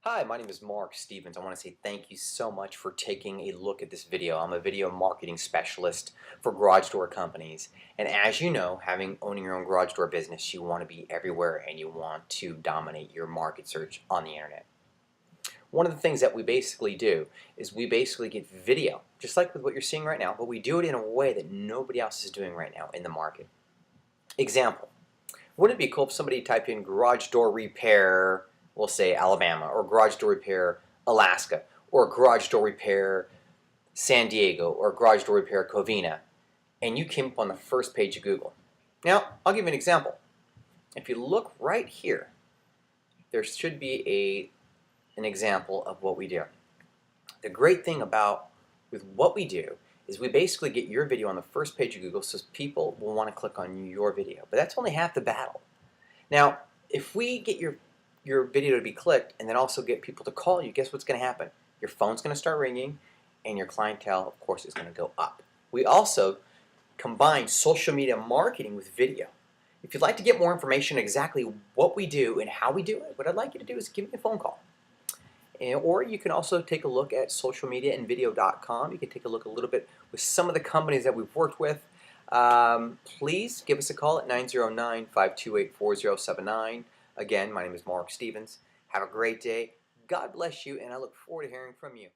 Hi, my name is Mark Stevens. I want to say thank you so much for taking a look at this video. I'm a video marketing specialist for garage door companies. And as you know, owning your own garage door business, you want to be everywhere and you want to dominate your market search on the internet. One of the things that we basically do is we basically get video, just like with what you're seeing right now, but we do it in a way that nobody else is doing right now in the market. Example. Wouldn't it be cool if somebody typed in garage door repair, we'll say Alabama, or garage door repair Alaska, or garage door repair San Diego, or garage door repair Covina, and you came up on the first page of Google? Now, I'll give you an example. If you look right here, there should be an example of what we do. The great thing with what we do is we basically get your video on the first page of Google so people will want to click on your video. But that's only half the battle. Now, if we get your video to be clicked and then also get people to call you, guess what's going to happen? Your phone's going to start ringing and your clientele, of course, is going to go up. We also combine social media marketing with video. If you'd like to get more information on exactly what we do and how we do it, what I'd like you to do is give me a phone call. Or you can also take a look at socialmediaandvideo.com. You can take a look a little bit with some of the companies that we've worked with. Please give us a call at 909-528-4079. Again, my name is Mark Stevens. Have a great day. God bless you, and I look forward to hearing from you.